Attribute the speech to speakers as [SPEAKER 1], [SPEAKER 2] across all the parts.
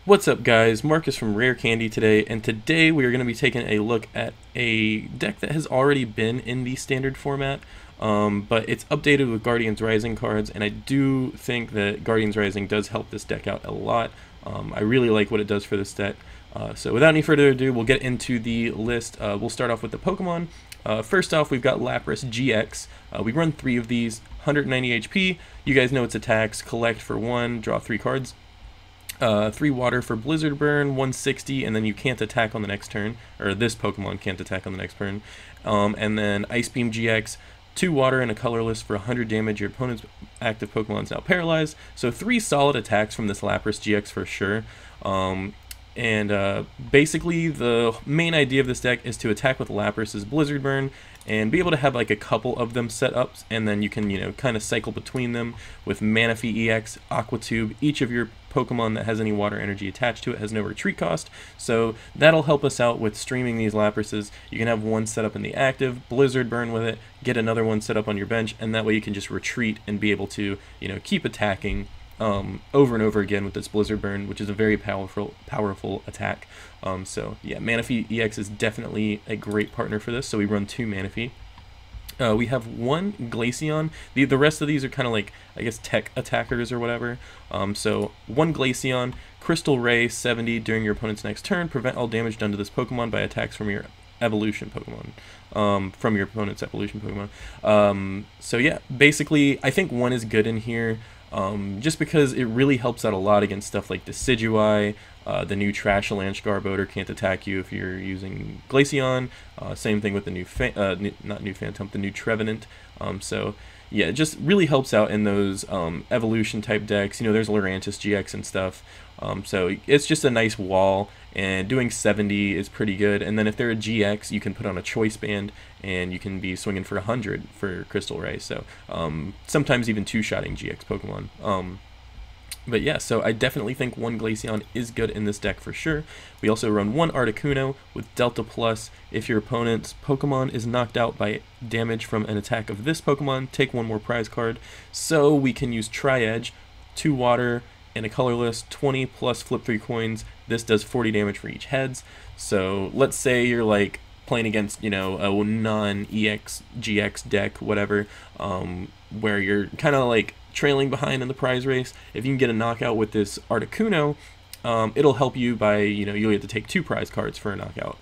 [SPEAKER 1] What's up guys, Marcus from Rare Candy today, and today we are going to be taking a look at a deck that has already been in the standard format, but it's updated with Guardians Rising cards, and I do think that Guardians Rising does help this deck out a lot. I really like what it does for this deck. So without any further ado, we'll get into the list. We'll start off with the Pokemon. First off, we've got Lapras GX. We run 3 of these, 190 HP. You guys know its attacks: collect for 1, draw 3 cards. 3 water for Blizzard Burn, 160, and then you can't attack on the next turn, or this Pokemon can't attack on the next turn. And then Ice Beam GX, 2 water and a colorless for 100 damage. Your opponent's active Pokemon is now paralyzed. So 3 solid attacks from this Lapras GX for sure. Basically the main idea of this deck is to attack with Lapras's Blizzard Burn and be able to have like a couple of them set up, and then you can, kind of cycle between them with Manaphy EX, Aqua Tube. Each of your Pokemon that has any water energy attached to it has no retreat cost, so that'll help us out with streaming these Laprases. You can have one set up in the active, Blizzard Burn with it, get another one set up on your bench, and that way you can just retreat and be able to, keep attacking over and over again with this Blizzard Burn, which is a very powerful attack. So yeah, Manaphy EX is definitely a great partner for this, so we run 2 Manaphy. We have 1 Glaceon. The rest of these are kind of like, I guess, tech attackers or whatever. So 1 Glaceon, Crystal Ray 70 during your opponent's next turn, prevent all damage done to this Pokemon by attacks from your evolution Pokemon, from your opponent's evolution Pokemon. So yeah, basically I think 1 is good in here. Just because it really helps out a lot against stuff like Decidueye. The new Trashalanche Garbodor can't attack you if you're using Glaceon. Same thing with the new, the new Trevenant. So yeah, it just really helps out in those evolution type decks. There's Lurantis GX and stuff. So it's just a nice wall, and doing 70 is pretty good. And then if they're a GX, you can put on a Choice Band, and you can be swinging for 100 for Crystal Ray. So sometimes even 2-shotting GX Pokemon. But yeah, so I definitely think 1 Glaceon is good in this deck for sure. We also run 1 Articuno with Delta Plus. If your opponent's Pokemon is knocked out by damage from an attack of this Pokemon, take 1 more prize card. So we can use Tri-Edge, 2 water, and a colorless, 20 plus flip 3 coins. This does 40 damage for each heads. So let's say you're like playing against, a non-EX, GX deck, whatever, where you're kind of like trailing behind in the prize race. If you can get a knockout with this Articuno, it'll help you by, you'll have to take 2 prize cards for a knockout.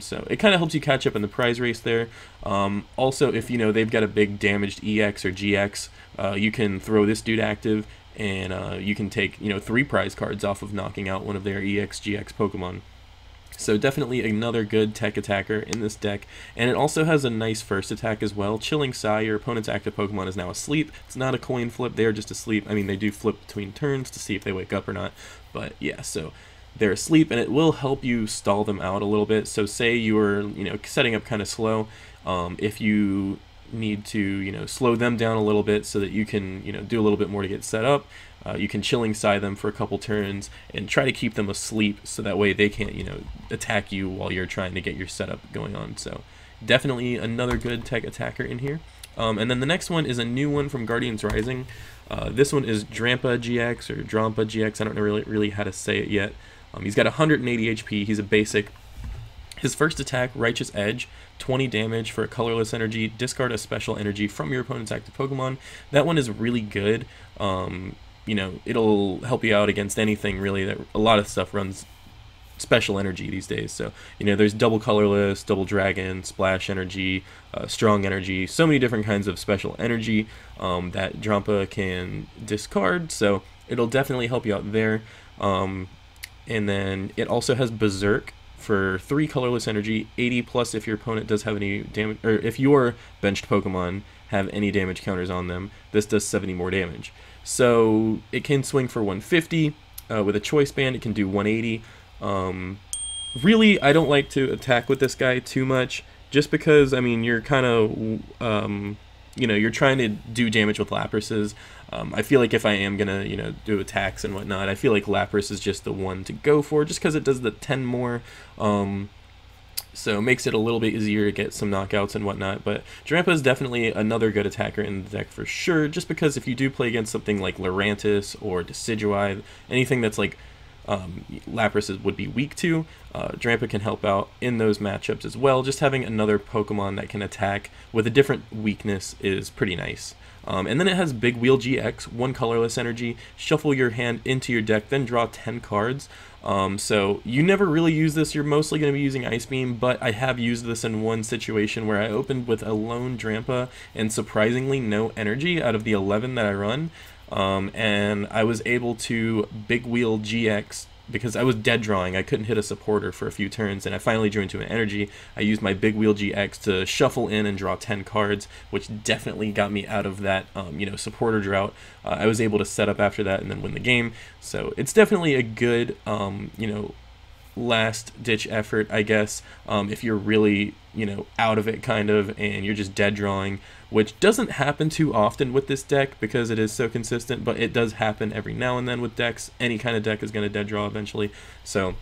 [SPEAKER 1] So it kind of helps you catch up in the prize race there. Also, if they've got a big damaged EX or GX, you can throw this dude active, and you can take 3 prize cards off of knocking out one of their EX GX Pokemon. So definitely another good tech attacker in this deck, and it also has a nice first attack as well. Chilling Sigh, your opponent's active Pokemon is now asleep. It's not a coin flip, they are just asleep. I mean, they do flip between turns to see if they wake up or not, but yeah, so they're asleep, and it will help you stall them out a little bit. So say you were, setting up kind of slow, if you need to, slow them down a little bit so that you can, do a little bit more to get set up. You can Chilling Sigh them for a couple turns and try to keep them asleep so that way they can't, attack you while you're trying to get your setup going on. So definitely another good tech attacker in here. And then the next one is a new one from Guardians Rising. This one is Drampa GX or Drampa GX. I don't know really how to say it yet. He's got 180 HP. He's a basic. His first attack, Righteous Edge, 20 damage for a colorless energy. Discard a special energy from your opponent's active Pokemon. That one is really good. It'll help you out against anything really. That a lot of stuff runs special energy these days. So there's double colorless, double dragon, splash energy, strong energy, so many different kinds of special energy that Drampa can discard. So it'll definitely help you out there. And then it also has Berserk for 3 colorless energy, 80 plus if your opponent does have any damage, or if your benched Pokemon have any damage counters on them. This does 70 more damage. So it can swing for 150. With a Choice Band, it can do 180. Really, I don't like to attack with this guy too much, just because, I mean, you're kind of, you're trying to do damage with Laprases. I feel like if I am gonna, do attacks and whatnot, I feel like Lapras is just the one to go for, just because it does the 10 more. So it makes it a little bit easier to get some knockouts and whatnot. But Drampa is definitely another good attacker in the deck for sure, just because if you do play against something like Lurantis or Decidueye, anything that's like Lapras would be weak to. Drampa can help out in those matchups as well. Just having another Pokemon that can attack with a different weakness is pretty nice. And then it has Big Wheel GX, 1 colorless energy, shuffle your hand into your deck, then draw 10 cards. So you never really use this, you're mostly going to be using Ice Beam, but I have used this in one situation where I opened with a lone Drampa and surprisingly no energy out of the 11 that I run. And I was able to Big Wheel GX because I was dead drawing. I couldn't hit a supporter for a few turns, and I finally drew into an energy. I used my Big Wheel GX to shuffle in and draw 10 cards, which definitely got me out of that, supporter drought. I was able to set up after that and then win the game. So it's definitely a good, last-ditch effort, I guess, if you're really, out of it kind of, and you're just dead drawing, which doesn't happen too often with this deck because it is so consistent, but it does happen every now and then with decks. Any kind of deck is going to dead draw eventually. So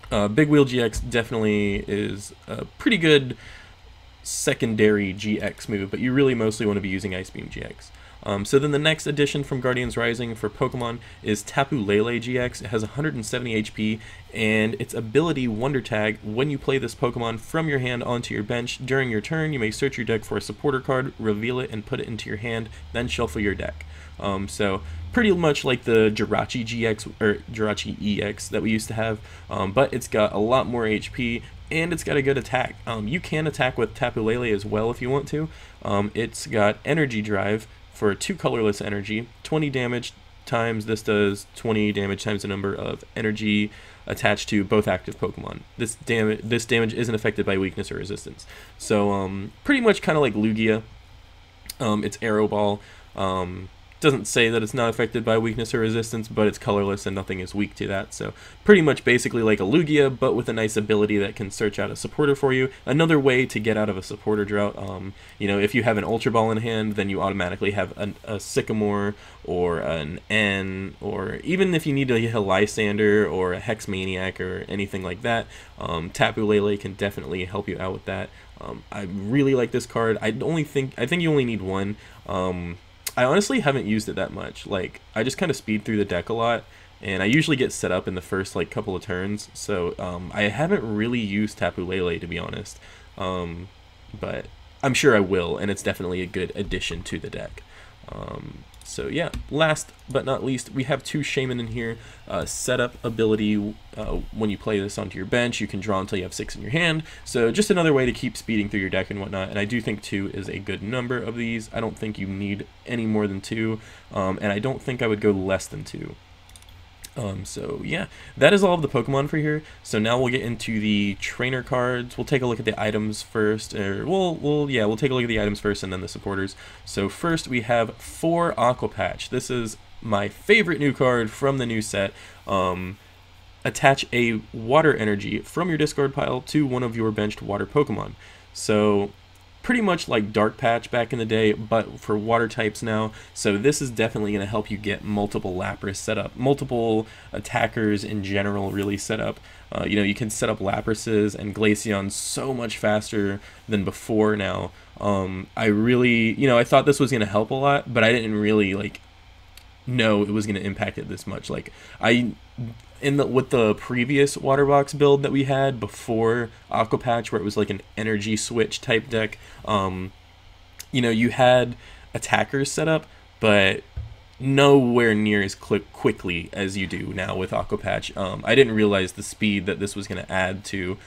[SPEAKER 1] Big Wheel GX definitely is a pretty good secondary GX move, but you really mostly want to be using Ice Beam GX. So then the next addition from Guardians Rising for Pokemon is Tapu Lele GX. It has 170 HP, and its ability Wonder Tag. When you play this Pokemon from your hand onto your bench during your turn, you may search your deck for a supporter card, reveal it, and put it into your hand, then shuffle your deck. So pretty much like the Jirachi GX or Jirachi EX that we used to have, but it's got a lot more HP. And it's got a good attack. You can attack with Tapu Lele as well if you want to. It's got Energy Drive for 2 colorless energy, 20 damage times, this does 20 damage times the number of energy attached to both active Pokemon. This damage isn't affected by weakness or resistance. So pretty much kind of like Lugia. It's Arrow Ball. Doesn't say that it's not affected by weakness or resistance, but it's colorless and nothing is weak to that. So pretty much basically like a Lugia, but with a nice ability that can search out a supporter for you. Another way to get out of a supporter drought. If you have an Ultra Ball in hand, then you automatically have a Sycamore or an N, or even if you need to hit a Lysander or a Hex Maniac or anything like that, Tapu Lele can definitely help you out with that. I really like this card. I think you only need one. I honestly haven't used it that much. Like, I just kind of speed through the deck a lot, and I usually get set up in the first couple of turns. So I haven't really used Tapu Lele, to be honest, but I'm sure I will, and it's definitely a good addition to the deck. So yeah, last but not least, we have 2 Shaman in here. Setup ability, when you play this onto your bench, you can draw until you have 6 in your hand. So just another way to keep speeding through your deck and whatnot. And I do think 2 is a good number of these. I don't think you need any more than 2, and I don't think I would go less than 2. So yeah, that is all of the Pokemon for here. So now we'll get into the trainer cards. We'll take a look at the items first, or we'll take a look at the items first and then the supporters. So first we have 4 Aqua Patch. This is my favorite new card from the new set. Attach a water energy from your discard pile to one of your benched water Pokemon. So pretty much like Dark Patch back in the day, but for water types now. So this is definitely going to help you get multiple Lapras set up, multiple attackers in general really set up. You can set up Laprases and Glaceons so much faster than before now. I really, I thought this was going to help a lot, but I didn't really know it was going to impact it this much. With the previous water box build that we had before Aqua Patch, where it was like an energy switch type deck, you had attackers set up, but nowhere near as quickly as you do now with Aqua Patch. I didn't realize the speed that this was going to add to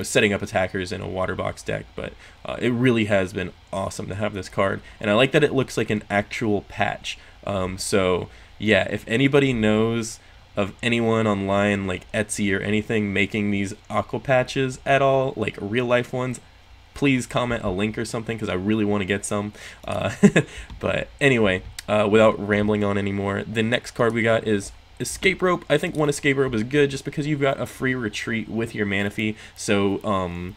[SPEAKER 1] setting up attackers in a water box deck, but it really has been awesome to have this card, and I like that it looks like an actual patch. So yeah, if anybody knows of anyone online like Etsy or anything making these Aqua Patches at all, like real life ones, please comment a link or something, because I really want to get some. But anyway, without rambling on anymore, the next card we got is Escape Rope. I think 1 Escape Rope is good just because you've got a free retreat with your Manaphy. So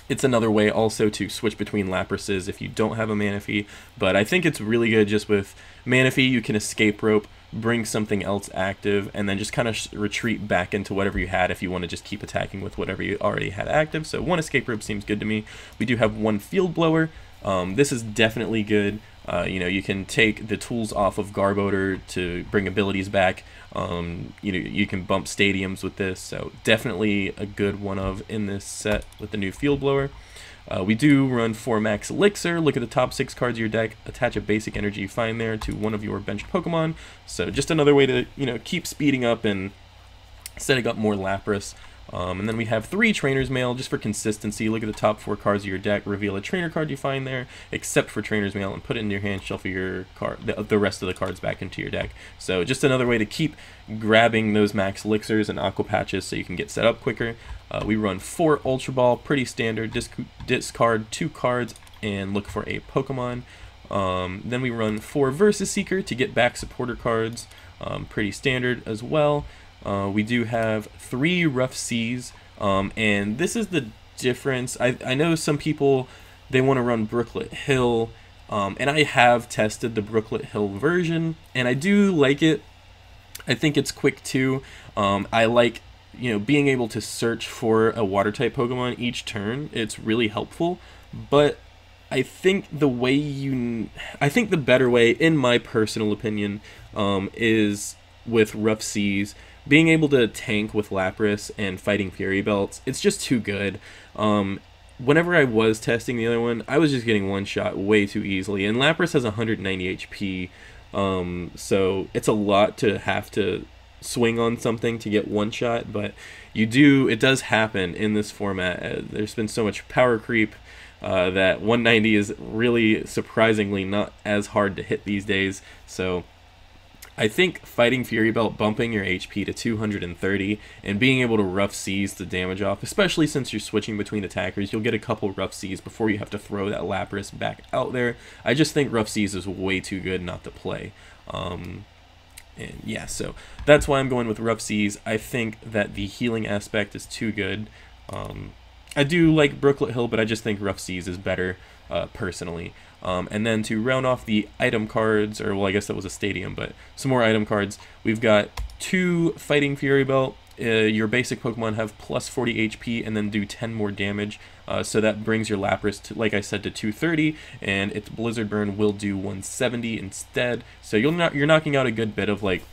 [SPEAKER 1] it's another way also to switch between Laprases if you don't have a Manaphy. But I think it's really good just with Manaphy. You can Escape Rope, bring something else active, and then just kind of retreat back into whatever you had if you want to just keep attacking with whatever you already had active. So 1 Escape Rope seems good to me. We do have 1 Field Blower. This is definitely good. You know, you can take the tools off of Garbodor to bring abilities back. You know, you can bump stadiums with this, so definitely a good one of in this set with the new Field Blower. We do run 4 max Elixir. Look at the top 6 cards of your deck, attach a basic energy you find there to one of your benched Pokemon. So just another way to, you know, keep speeding up and setting up more Lapras. And then we have 3 Trainer's Mail just for consistency. Look at the top 4 cards of your deck, reveal a trainer card you find there, except for Trainer's Mail, and put it in your hand, shuffle your card, the rest of the cards back into your deck. So just another way to keep grabbing those max Elixirs and Aqua Patches so you can get set up quicker. We run 4 Ultra Ball, pretty standard, discard 2 cards and look for a Pokemon. Then we run 4 Versus Seeker to get back supporter cards, pretty standard as well. We do have 3 Rough Seas, and this is the difference. I know some people, they want to run Brooklet Hill, and I have tested the Brooklet Hill version, and I do like it. I think it's quick too. I like, you know, being able to search for a water type Pokemon each turn. It's really helpful, but I think the better way, in my personal opinion, is with Rough Seas. Being able to tank with Lapras and fighting Fury Belts, it's just too good. Whenever I was testing the other one, I was just getting one shot way too easily, and Lapras has 190 HP, so it's a lot to have to swing on something to get one shot, but it does happen in this format. There's been so much power creep that 190 is really surprisingly not as hard to hit these days, so I think fighting Fury Belt, bumping your HP to 230, and being able to Rough Seas the damage off, especially since you're switching between attackers, you'll get a couple Rough Seas before you have to throw that Lapras back out there. I just think Rough Seas is way too good not to play. And yeah, so that's why I'm going with Rough Seas. I think that the healing aspect is too good. I do like Brooklet Hill, but I just think Rough Seas is better, personally. And then to round off the item cards, or well, I guess that was a stadium, but some more item cards, we've got 2 Fighting Fury Belt. Your basic Pokemon have plus 40 HP and then do 10 more damage, so that brings your Lapras to, like I said, to 230, and its Blizzard Burn will do 170 instead. So you're knocking out a good bit of like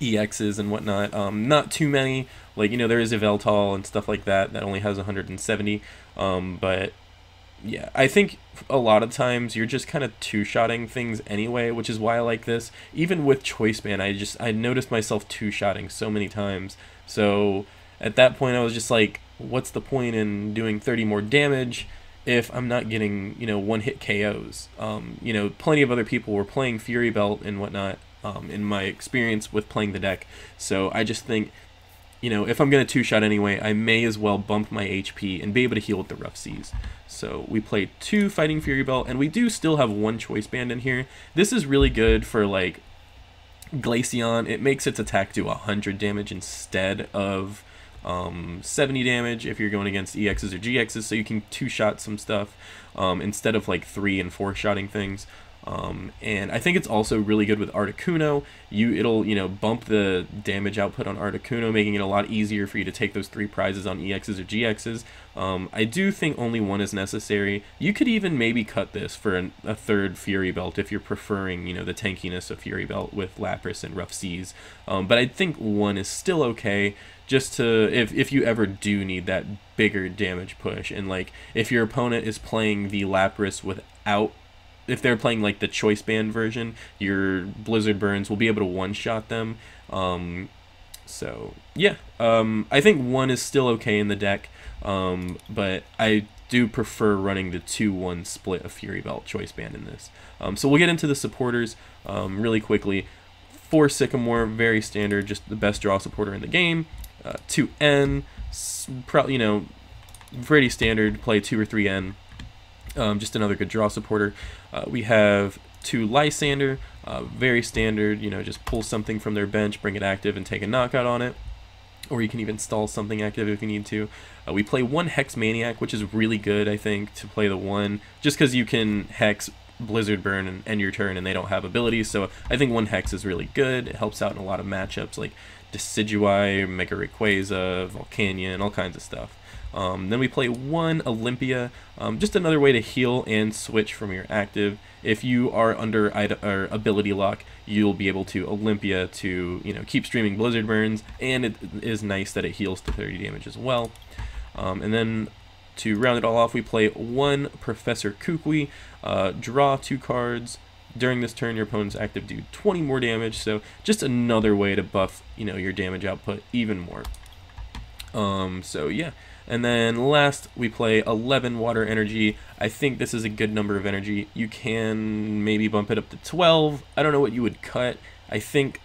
[SPEAKER 1] EXs and whatnot. Not too many, like, you know, there is Yveltal and stuff like that only has 170, but yeah, I think a lot of times you're just kind of two-shotting things anyway, which is why I like this. Even with Choice Band, I noticed myself two-shotting so many times. So at that point I was just like, what's the point in doing 30 more damage if I'm not getting, you know, one-hit KOs? You know, plenty of other people were playing Fury Belt and whatnot, in my experience with playing the deck. So I just think, you know, if I'm going to two-shot anyway, I may as well bump my HP and be able to heal with the Rough Seas. So we played 2 Fighting Fury Belt, and we do still have 1 Choice Band in here. This is really good for, like, Glaceon. It makes its attack do 100 damage instead of 70 damage if you're going against EXs or GXs, so you can two-shot some stuff instead of, like, 3- and 4-shotting things. And I think it's also really good with Articuno. It'll, you know, bump the damage output on Articuno, making it a lot easier for you to take those 3 prizes on EXs or GXs. I do think only 1 is necessary. You could even maybe cut this for a 3rd Fury Belt if you're preferring, you know, the tankiness of Fury Belt with Lapras and Rough Seas. But I think 1 is still okay, just to, if you ever do need that bigger damage push. And, like, if your opponent is playing the Lapras without, if they're playing like the Choice Band version, your Blizzard Burns will be able to one-shot them. So yeah, I think 1 is still okay in the deck, but I do prefer running the 2-1 split of Fury Belt Choice Band in this. So we'll get into the supporters really quickly. 4 Sycamore, very standard, just the best draw supporter in the game. 2 N, probably, you know, pretty standard, play 2 or 3 N. Just another good draw supporter. We have 2 Lysander, very standard, you know, just pull something from their bench, bring it active, and take a knockout on it. Or you can even stall something active if you need to. We play 1 Hex Maniac, which is really good, I think, to play the 1, just because you can Hex, Blizzard Burn, and end your turn, and they don't have abilities, so I think 1 Hex is really good. It helps out in a lot of matchups, like Decidueye, Mega Rayquaza, Volcanion, all kinds of stuff. Then we play 1 Olympia, just another way to heal and switch from your active. If you are under ability lock, you'll be able to Olympia to, you know, keep streaming Blizzard Burns, and it is nice that it heals to 30 damage as well. And then to round it all off, we play 1 Professor Kukui, draw 2 cards. During this turn, your opponent's active do 20 more damage, so just another way to buff, you know, your damage output even more. So yeah. And then last, we play 11 Water Energy. I think this is a good number of energy. You can maybe bump it up to 12. I don't know what you would cut. I think,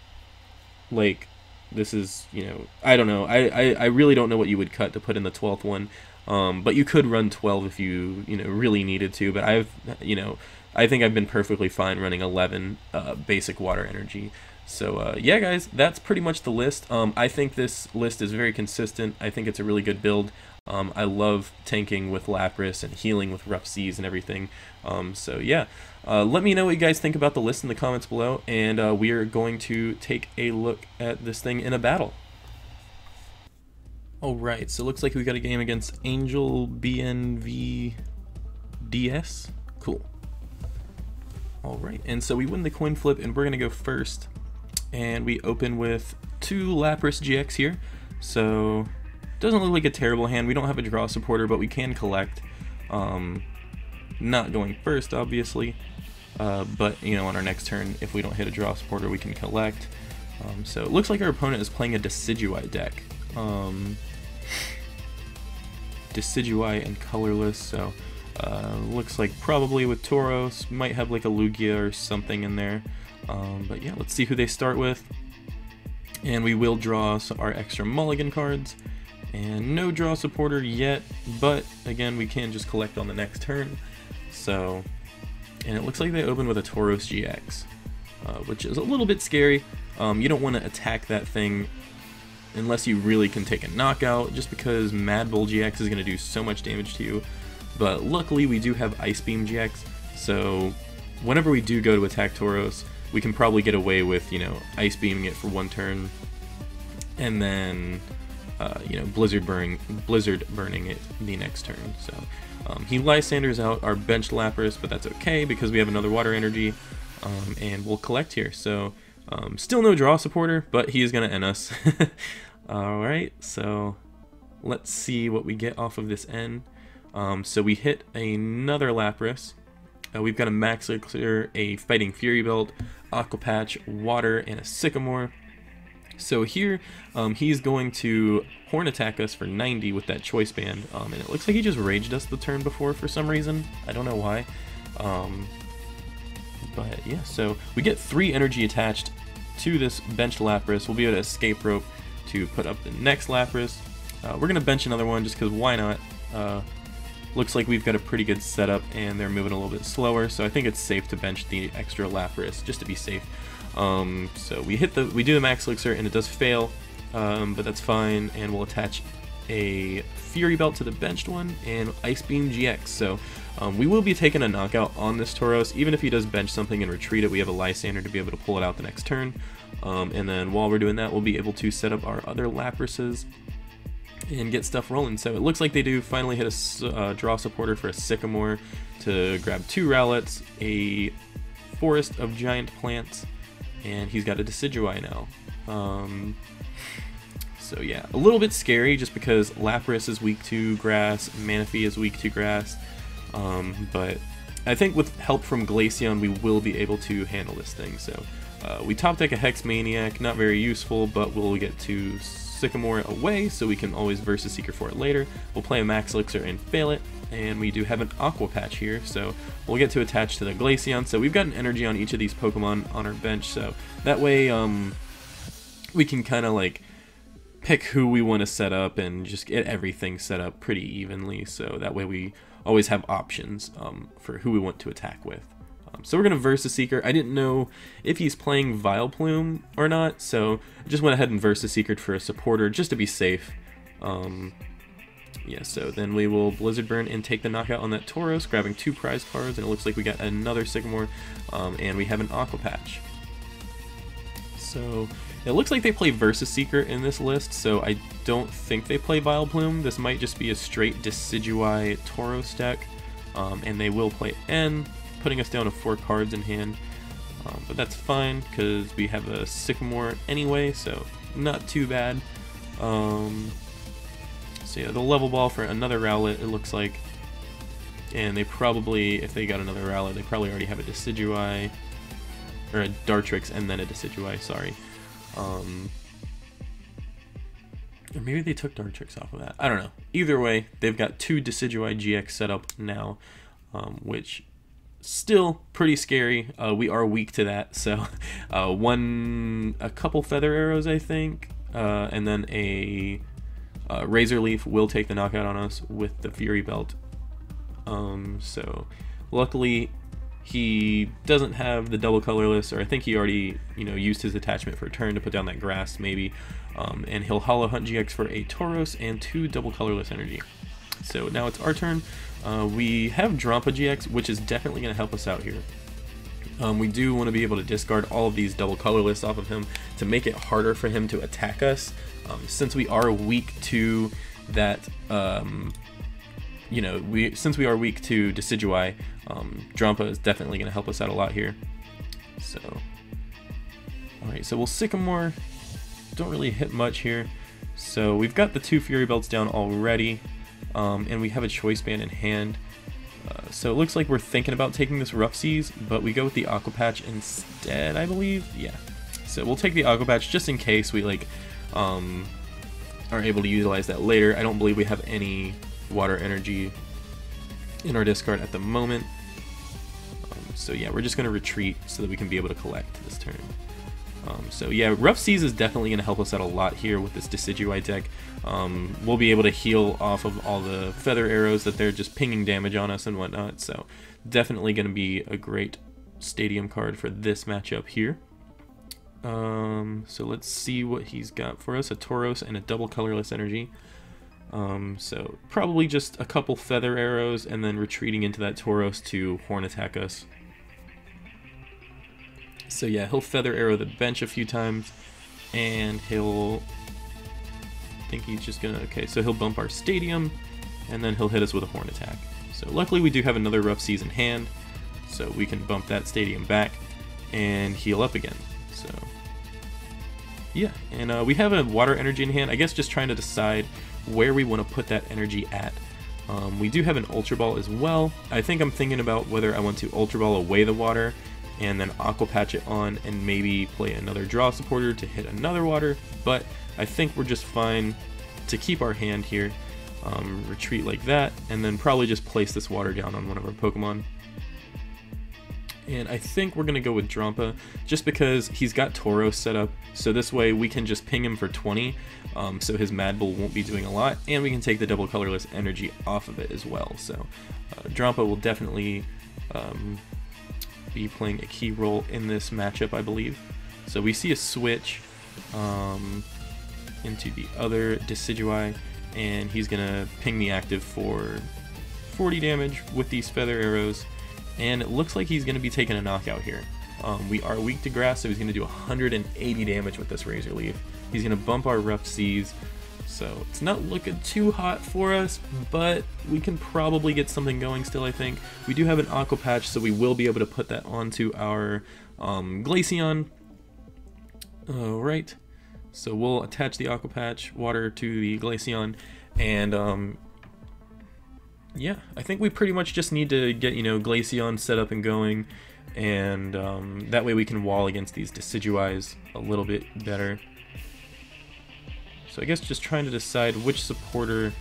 [SPEAKER 1] like, this is, you know, I don't know. I really don't know what you would cut to put in the 12th one. But you could run 12 if you know, really needed to. But I think I've been perfectly fine running 11 basic Water Energy. So yeah, guys, that's pretty much the list. I think this list is very consistent. I think it's a really good build. I love tanking with Lapras and healing with Rough Seas and everything. So yeah, let me know what you guys think about the list in the comments below, and we are going to take a look at this thing in a battle. Alright, so it looks like we got a game against Angel BNVDS. Cool. Alright, and so we win the coin flip, and we're going to go first. And we open with 2 Lapras GX here. So, doesn't look like a terrible hand. We don't have a draw supporter, but we can collect. Not going first, obviously. But, you know, on our next turn, if we don't hit a draw supporter, we can collect. So, it looks like our opponent is playing a Decidueye deck. Decidueye and colorless, so looks like probably with Tauros, might have like a Lugia or something in there. But yeah, let's see who they start with. And we will draw our extra mulligan cards. And no draw supporter yet, but again, we can just collect on the next turn. So, and it looks like they open with a Tauros GX, which is a little bit scary. You don't want to attack that thing unless you really can take a knockout, just because Mad Bull GX is going to do so much damage to you. But luckily we do have Ice Beam GX, so whenever we do go to attack Tauros, we can probably get away with, you know, Ice Beaming it for 1 turn, and then, you know, Blizzard burning it the next turn. So he Lysanders out our benched Lapras, but that's okay because we have another Water Energy, and we'll collect here. So still no draw supporter, but he is going to end us. Alright, so let's see what we get off of this end. So we hit another Lapras. We've got a Max Elixir, a Fighting Fury Belt, Aqua Patch, Water, and a Sycamore. So here, he's going to Horn Attack us for 90 with that Choice Band, and it looks like he just Raged us the turn before for some reason. I don't know why. But yeah, so we get 3 energy attached to this benched Lapras. We'll be able to Escape Rope to put up the next Lapras. We're going to bench another one just because why not? Looks like we've got a pretty good setup and they're moving a little bit slower, so I think it's safe to bench the extra Lapras just to be safe. So we do the Max Elixir and it does fail, but that's fine, and we'll attach a Fury Belt to the benched one and Ice Beam GX. So we will be taking a knockout on this Tauros. Even if he does bench something and retreat it, we have a Lysander to be able to pull it out the next turn. And then while we're doing that, we'll be able to set up our other Laprases and get stuff rolling. So it looks like they do finally hit a draw supporter for a Sycamore to grab 2 Rowlets, a Forest of Giant Plants, and he's got a Decidueye now. So yeah, a little bit scary just because Lapras is weak to grass, Manaphy is weak to grass, but I think with help from Glaceon we will be able to handle this thing. So we top deck a Hex Maniac, not very useful, but we'll get to Sycamore away so we can always Versus Seeker for it later. We'll play a Max Elixir and fail it, and we do have an Aqua Patch here, so we'll get to attach to the Glaceon. So we've got an energy on each of these Pokemon on our bench, so that way we can kind of like pick who we want to set up and just get everything set up pretty evenly, so that way we always have options for who we want to attack with. So we're going to Versus Seeker. I didn't know if he's playing Vileplume or not, so I just went ahead and Versus Seekered for a supporter just to be safe. Yeah, so then we will Blizzard Burn and take the knockout on that Tauros, grabbing 2 prize cards, and it looks like we got another Sycamore, and we have an Aqua Patch. So It looks like they play Versus Seeker in this list, so I don't think they play Vileplume. This might just be a straight Decidueye Tauros deck, and they will play N, putting us down to 4 cards in hand. But that's fine, because we have a Sycamore anyway, so not too bad. So yeah, the level ball for another Rowlet, it looks like. And they probably, if they got another Rowlet, they probably already have a Decidueye, or a Dartrix and then a Decidueye, sorry. Or maybe they took Dartrix off of that. I don't know. Either way, they've got 2 Decidueye GX set up now, which still pretty scary. We are weak to that, so a couple Feather Arrows, I think, and then a Razor Leaf will take the knockout on us with the Fury Belt. So luckily he doesn't have the double colorless, or I think he already, used his attachment for a turn to put down that grass maybe, and he'll Hollow Hunt GX for a Tauros and 2 double colorless energy. So now it's our turn. We have Drampa GX, which is definitely going to help us out here. We do want to be able to discard all of these double colorless off of him to make it harder for him to attack us, since we are weak to that. Since we are weak to Decidueye, Drampa is definitely going to help us out a lot here. So, alright, so we'll Sycamore. Don't really hit much here. So we've got the 2 Fury Belts down already, and we have a Choice Band in hand. So it looks like we're thinking about taking this Rough Seas, but we go with the Aqua Patch instead, I believe. Yeah. So we'll take the Aqua Patch just in case we are able to utilize that later. I don't believe we have any water energy in our discard at the moment. So yeah, we're just going to retreat so that we can be able to collect this turn. So yeah, Rough Seas is definitely going to help us out a lot here with this Decidueye deck. We'll be able to heal off of all the Feather Arrows that they're just pinging damage on us and whatnot. So definitely going to be a great stadium card for this matchup here. So let's see what he's got for us. A Tauros and a double colorless energy. So probably just a couple Feather Arrows and then retreating into that Tauros to Horn attack us. So yeah, he'll Feather Arrow the bench a few times, and he'll, I think he's just gonna, okay, so he'll bump our Stadium, and then he'll hit us with a Horn attack. So luckily we do have another Rough Seas in hand, so we can bump that Stadium back and heal up again. So yeah, and we have a Water Energy in hand, I guess just trying to decide where we want to put that energy at. We do have an Ultra Ball as well. I think I'm thinking about whether I want to Ultra Ball away the water and then Aqua Patch it on and maybe play another draw supporter to hit another water, but I think we're just fine to keep our hand here, retreat like that, and then probably just place this water down on one of our Pokemon. And I think we're going to go with Drampa, just because he's got Tauros set up, so this way we can just ping him for 20, so his Mad Bull won't be doing a lot, and we can take the double colorless energy off of it as well. So Drampa will definitely be playing a key role in this matchup, I believe. So we see a switch into the other Decidueye, and he's going to ping the active for 40 damage with these Feather Arrows. And it looks like he's going to be taking a knockout here. We are weak to grass, so he's going to do 180 damage with this Razor Leaf. He's going to bump our Rough Seas, so it's not looking too hot for us, but we can probably get something going still, I think. We do have an Aqua Patch, so we will be able to put that onto our Glaceon. Alright, so we'll attach the Aqua Patch water to the Glaceon, and yeah, I think we pretty much just need to get, Glaceon set up and going, and that way we can wall against these Decidueyes a little bit better. So I guess just trying to decide which supporter is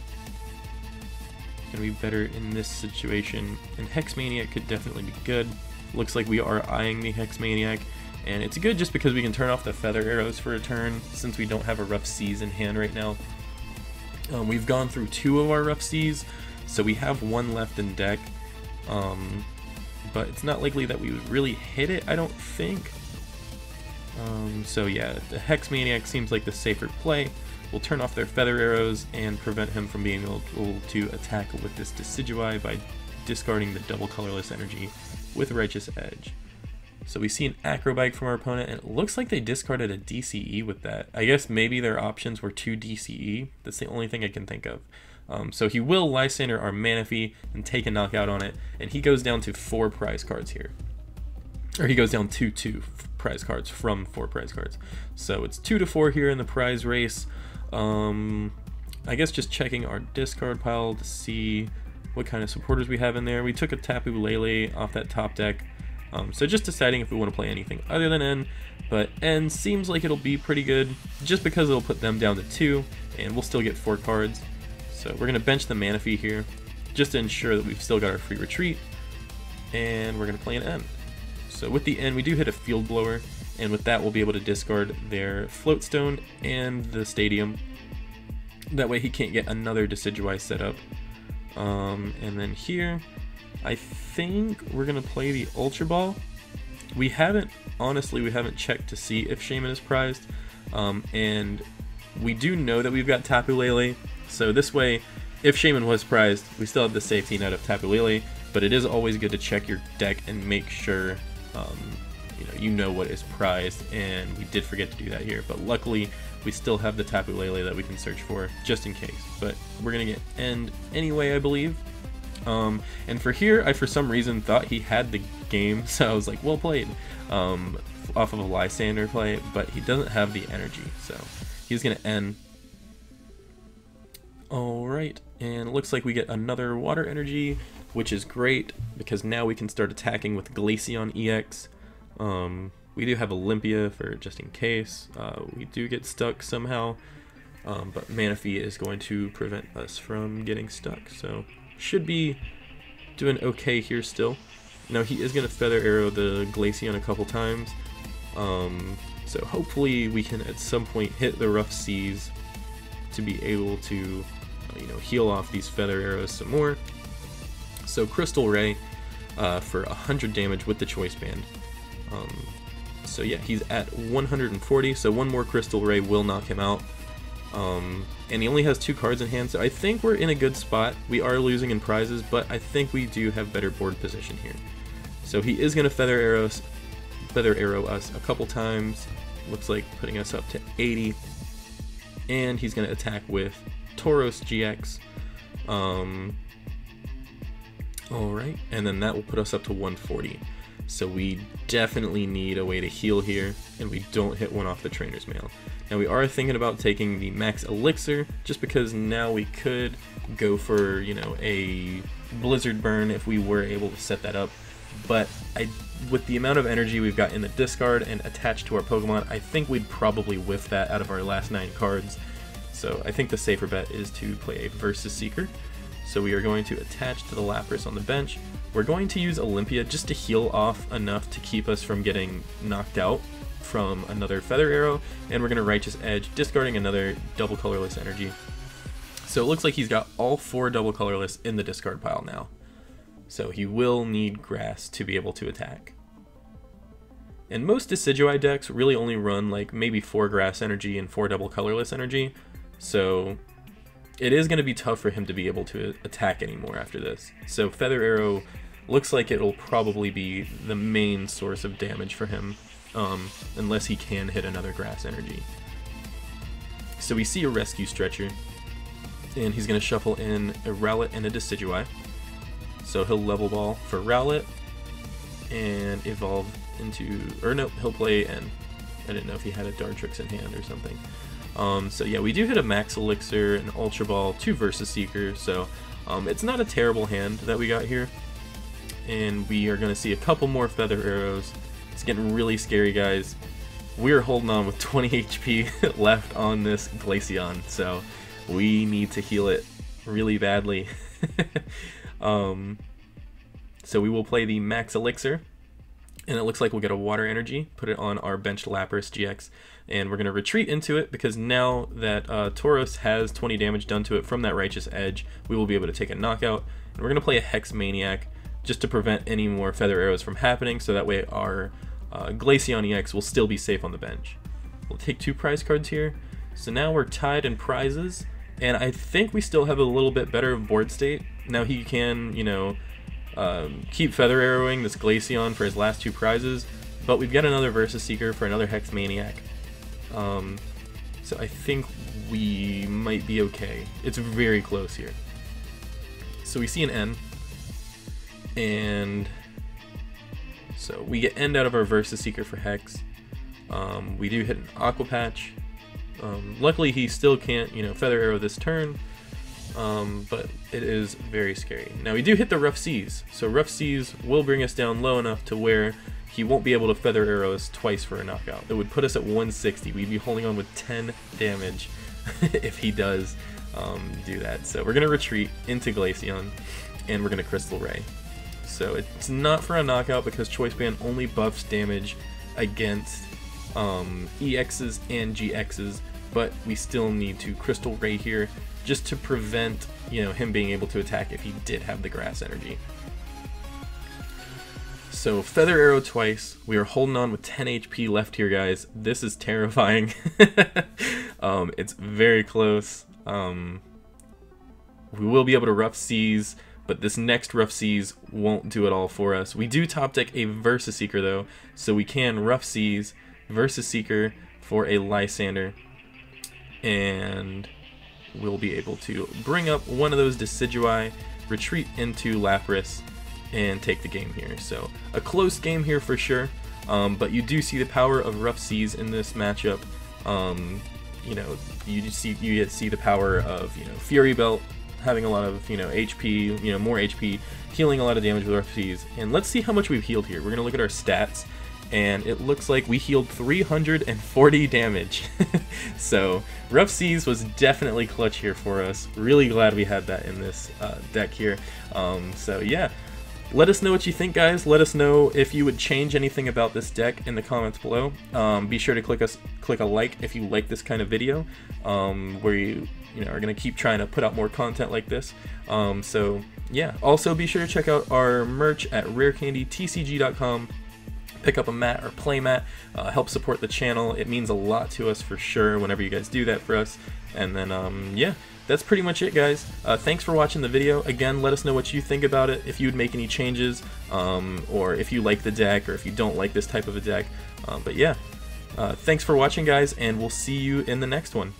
[SPEAKER 1] going to be better in this situation, and Hex Maniac could definitely be good. Looks like we are eyeing the Hex Maniac, and it's good just because we can turn off the Feather Arrows for a turn, since we don't have a Rough Seas in hand right now. We've gone through 2 of our Rough Seas, so we have 1 left in deck, but it's not likely that we would really hit it, I don't think. So yeah, the Hex Maniac seems like the safer play. We'll turn off their Feather Arrows and prevent him from being able to attack with this Decidueye by discarding the double colorless energy with Righteous Edge. So we see an Acrobike from our opponent, and it looks like they discarded a DCE with that. I guess maybe their options were 2 DCE. That's the only thing I can think of. So he will Lysander our Manaphy and take a knockout on it, and he goes down to 4 prize cards here. Or he goes down to 2 prize cards from 4 prize cards. So it's 2 to 4 here in the prize race. I guess just checking our discard pile to see what kind of supporters we have in there. We took a Tapu Lele off that top deck. So just deciding if we want to play anything other than N, but N seems like it'll be pretty good just because it'll put them down to 2 and we'll still get 4 cards. So we're going to bench the Manaphy here just to ensure that we've still got our free retreat, and we're going to play an N. So with the N we do hit a Field Blower, and with that we'll be able to discard their Floatstone and the Stadium. That way he can't get another Decidueye set up. And then here I think we're going to play the Ultra Ball. Honestly, we haven't checked to see if Shaman is prized. And we do know that we've got Tapu Lele. So this way, if Shaman was prized, we still have the safety net of Tapu Lele. But it is always good to check your deck and make sure you know what is prized. And we did forget to do that here. But luckily, we still have the Tapu Lele that we can search for just in case. But we're going to get End anyway, I believe. And for here, I for some reason thought he had the game, so I was like, well played, off of a Lysander play, but he doesn't have the energy, so he's going to end. Alright, and it looks like we get another water energy, which is great, because now we can start attacking with Glaceon EX. We do have Olympia for just in case. We do get stuck somehow, but Manaphy is going to prevent us from getting stuck, so should be doing okay here still. Now he is going to Feather Arrow the Glaceon a couple times, so hopefully we can at some point hit the rough seas to be able to heal off these Feather Arrows some more. So Crystal Ray for 100 damage with the Choice Band. So yeah, he's at 140, so one more Crystal Ray will knock him out. And he only has 2 cards in hand, so I think we're in a good spot. We are losing in prizes, but I think we do have better board position here. So he is going to Feather Arrow us a couple times. Looks like putting us up to 80. And he's going to attack with Tauros GX. Alright, and then that will put us up to 140. So we definitely need a way to heal here, and we don't hit one off the Trainer's Mail. Now we are thinking about taking the Max Elixir, just because now we could go for, a Blizzard Burn if we were able to set that up. But with the amount of energy we've got in the discard and attached to our Pokemon, I think we'd probably whiff that out of our last 9 cards. So I think the safer bet is to play a Versus Seeker. So we are going to attach to the Lapras on the bench. We're going to use Olympia just to heal off enough to keep us from getting knocked out from another Feather Arrow, and we're going to Righteous Edge, discarding another double colorless energy. So it looks like he's got all 4 double colorless in the discard pile now. So he will need Grass to be able to attack. And most Decidueye decks really only run like maybe 4 Grass energy and 4 double colorless energy, so it is going to be tough for him to be able to attack anymore after this. So Feather Arrow looks like it'll probably be the main source of damage for him, unless he can hit another Grass energy. So we see a Rescue Stretcher, and he's going to shuffle in a Rowlet and a Decidueye. So he'll Level Ball for Rowlet, and evolve into, or no, he'll play N. I didn't know if he had a Dartrix in hand or something. So yeah, we do hit a Max Elixir, an Ultra Ball, 2 Versus Seeker, so it's not a terrible hand that we got here. And we are going to see a couple more Feather Arrows. It's getting really scary, guys. We're holding on with 20 HP left on this Glaceon, so we need to heal it really badly. So we will play the Max Elixir, and it looks like we'll get a Water Energy, put it on our benched Lapras GX, and we're going to retreat into it because now that Tauros has 20 damage done to it from that Righteous Edge, we will be able to take a knockout. And we're going to play a Hex Maniac just to prevent any more Feather Arrows from happening, so that way our Glaceon EX will still be safe on the bench. We'll take 2 prize cards here. So now we're tied in prizes, and I think we still have a little bit better of board state. Now he can, keep Feather Arrowing this Glaceon for his last 2 prizes, but we've got another Versus Seeker for another Hex Maniac. So I think we might be okay. It's very close here. So we see an N, and so we get End out of our Versus Seeker for Hex. We do hit an Aqua Patch. Luckily he still can't, you know, Feather Arrow this turn, but it is very scary. Now we do hit the Rough Seas, so Rough Seas will bring us down low enough to where he won't be able to Feather Arrow us twice for a knockout. It would put us at 160. We'd be holding on with 10 damage if he does do that. So we're going to retreat into Glaceon, and we're going to Crystal Ray. So it's not for a knockout because Choice Band only buffs damage against EXs and GXs, but we still need to Crystal Ray here just to prevent, you know, him being able to attack if he did have the Grass Energy. So Feather Arrow twice. We are holding on with 10 HP left here, guys. This is terrifying. It's very close. We will be able to Rough Seas, but this next Rough Seas won't do it all for us. We do top deck a Versus Seeker though, so we can Rough Seas, Versus Seeker for a Lysander, and we'll be able to bring up one of those Decidueye, retreat into Lapras, and take the game here. So a close game here for sure, but you do see the power of Rough Seas in this matchup. You know, you see the power of, you know, Fury Belt having a lot of, you know, HP, you know, more HP, healing a lot of damage with Rough Seas. And let's see how much we've healed here. We're gonna look at our stats, and it looks like we healed 340 damage. So Rough Seas was definitely clutch here for us. Really glad we had that in this deck here. So yeah, let us know what you think, guys. Let us know if you would change anything about this deck in the comments below. Be sure to click a like if you like this kind of video, where you know, are gonna keep trying to put out more content like this. So yeah, also be sure to check out our merch at rarecandytcg.com. Pick up a mat or play mat, help support the channel. It means a lot to us for sure whenever you guys do that for us. And then yeah, that's pretty much it, guys. Thanks for watching the video. Again, let us know what you think about it, if you would make any changes, or if you like the deck, or if you don't like this type of a deck. But yeah, thanks for watching, guys, and we'll see you in the next one.